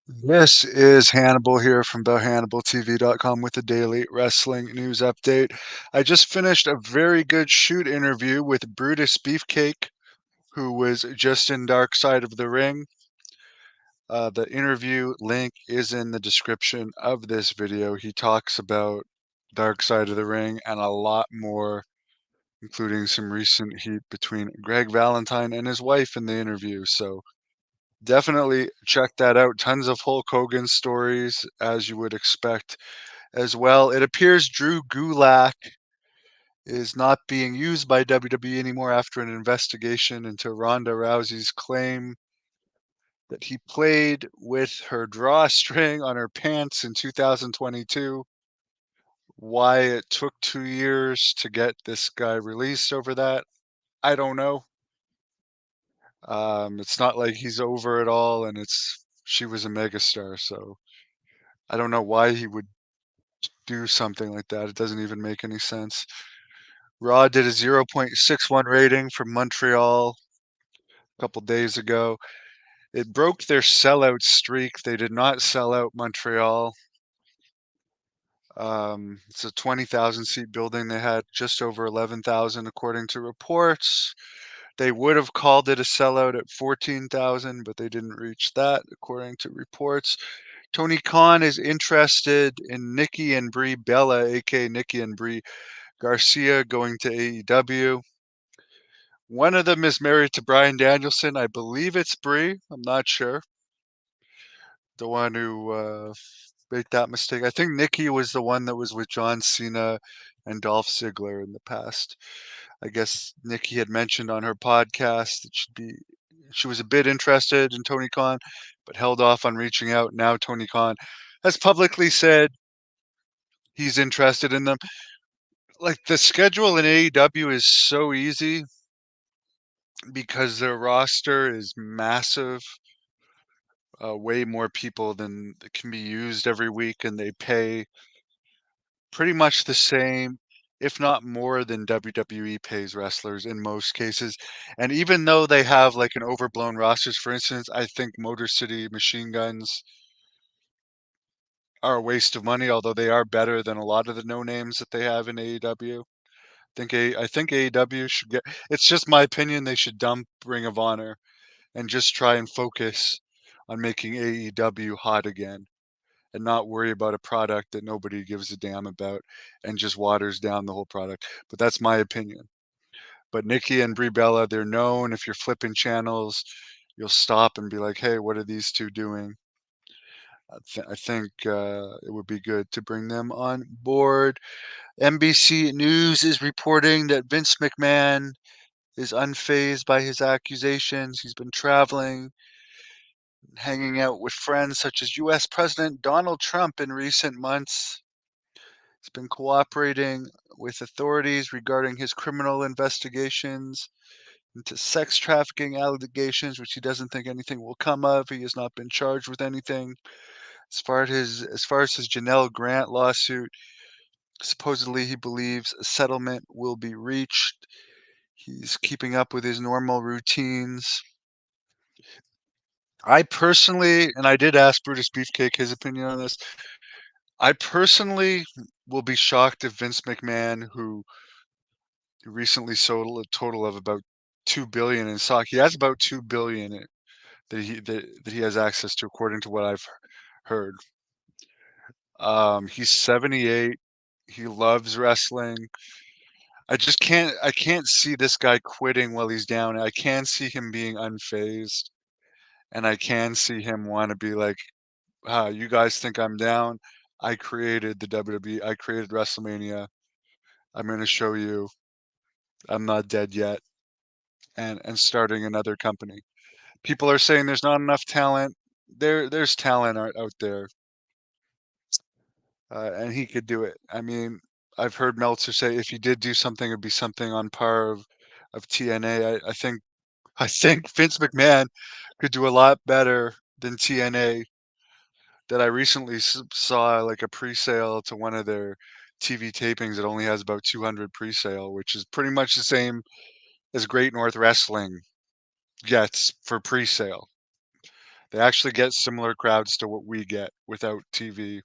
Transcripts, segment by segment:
This is Hannibal here from TheHannibalTV.com with a daily wrestling news update. I just finished a very good shoot interview with Brutus Beefcake, who was just in Dark Side of the Ring. The interview link is in the description of this video. He talks about Dark Side of the Ring and a lot more, including some recent heat between Greg Valentine and his wife in the interview. So definitely check that out. Tons of Hulk Hogan stories, as you would expect as well. It appears Drew Gulak is not being used by WWE anymore after an investigation into Ronda Rousey's claim that he played with her drawstring on her pants in 2022. Why it took 2 years to get this guy released over that, I don't know. It's not like he's over it all, and she was a megastar, so I don't know why he would do something like that. It doesn't even make any sense. Raw did a 0.61 rating from Montreal a couple days ago. It broke their sellout streak. They did not sell out Montreal. It's a 20,000 seat building. They had just over 11,000 according to reports. They would have called it a sellout at 14,000, but they didn't reach that according to reports. Tony Khan is interested in Nikki and Brie Bella, aka Nikki and Brie Garcia, going to AEW. One of them is married to Bryan Danielson. I believe it's Brie. I'm not sure. The one who made that mistake. I think Nikki was the one that was with John Cena and Dolph Ziggler in the past. I guess Nikki had mentioned on her podcast that she was a bit interested in Tony Khan, but held off on reaching out. Now Tony Khan has publicly said he's interested in them. Like the schedule in AEW is so easy because their roster is massive, way more people than can be used every week, and they pay pretty much the same, if not more than WWE pays wrestlers in most cases. And even though they have like an overblown rosters, for instance, I think Motor City Machine Guns are a waste of money, although they are better than a lot of the no names that they have in AEW. I think AEW should get. It's just my opinion. They should dump Ring of Honor and just try and focus on making AEW hot again and not worry about a product that nobody gives a damn about and just waters down the whole product. But that's my opinion. But Nikki and Brie Bella, they're known. If you're flipping channels, you'll stop and be like, "Hey, what are these two doing?" I think it would be good to bring them on board. NBC News is reporting that Vince McMahon is unfazed by his accusations. He's been traveling, hanging out with friends such as U.S. President Donald Trump in recent months. He's been cooperating with authorities regarding his criminal investigations into sex trafficking allegations, which he doesn't think anything will come of. He has not been charged with anything. As far as his Janelle Grant lawsuit, supposedly he believes a settlement will be reached. He's keeping up with his normal routines. I personally, and I did ask Brutus Beefcake his opinion on this. I personally will be shocked if Vince McMahon, who recently sold a total of about 2 billion in stock, he has about 2 billion that he has access to, according to what I've heard. He's 78. He loves wrestling. I can't see this guy quitting while he's down. I can see him being unfazed, and I can see him want to be like, "Ah, you guys think I'm down? I created the WWE. I created WrestleMania. I'm going to show you I'm not dead yet," and starting another company. People are saying there's not enough talent. There's talent out there, and he could do it. I mean, I've heard Meltzer say if he did do something, it'd be something on par of TNA. I think Vince McMahon could do a lot better than TNA. That I recently saw like a pre-sale to one of their TV tapings. It only has about 200 pre-sale, which is pretty much the same as Great North Wrestling gets for pre-sale. They actually get similar crowds to what we get without TV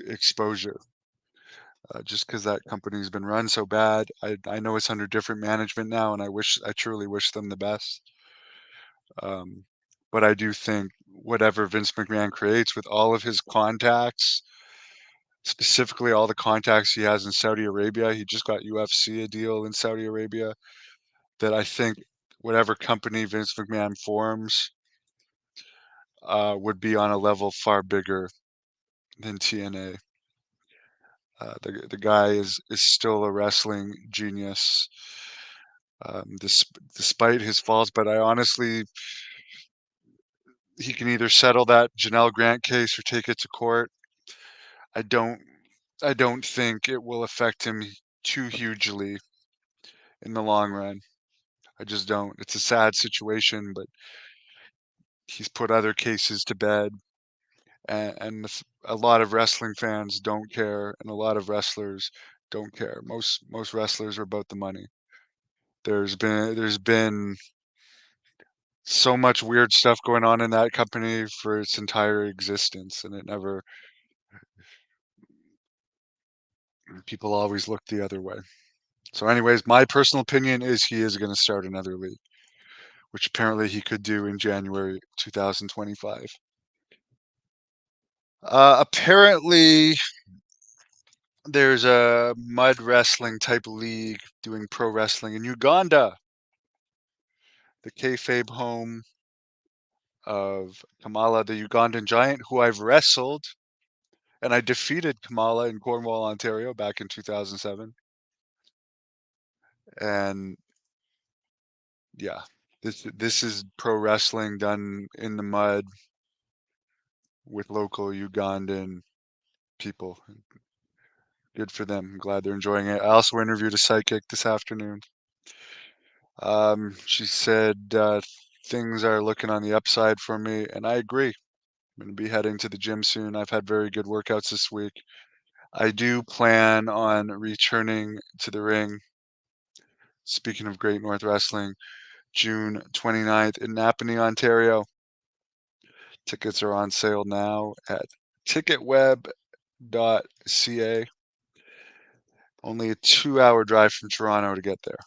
exposure. Just because that company's been run so bad. I know it's under different management now, and I truly wish them the best. Um, but I do think whatever Vince McMahon creates with all of his contacts, specifically all the contacts he has in Saudi Arabia, he just got UFC a deal in Saudi Arabia, that I think whatever company Vince McMahon forms would be on a level far bigger than TNA. The guy is still a wrestling genius, despite his faults. But I honestly, he can either settle that Janelle Grant case or take it to court. I don't, I don't think it will affect him too hugely in the long run. I just don't. It's a sad situation, but he's put other cases to bed, and a lot of wrestling fans don't care, and a lot of wrestlers don't care. Most wrestlers are about the money. There's been so much weird stuff going on in that company for its entire existence, and it never people always look the other way. So anyways, my personal opinion is he is gonna start another league, which apparently he could do in January 2025. Apparently there's a mud wrestling type league doing pro wrestling in Uganda, the kayfabe home of Kamala, the Ugandan giant, who I've wrestled, and I defeated Kamala in Cornwall, Ontario, back in 2007. And yeah, this is pro wrestling done in the mud with local Ugandan people. Good for them. I'm glad they're enjoying it. I also interviewed a psychic this afternoon. She said things are looking on the upside for me, and I agree. I'm going to be heading to the gym soon. I've had very good workouts this week. I do plan on returning to the ring. Speaking of Great North Wrestling, June 29th in Napanee, Ontario. Tickets are on sale now at ticketweb.ca. Only a 2-hour drive from Toronto to get there.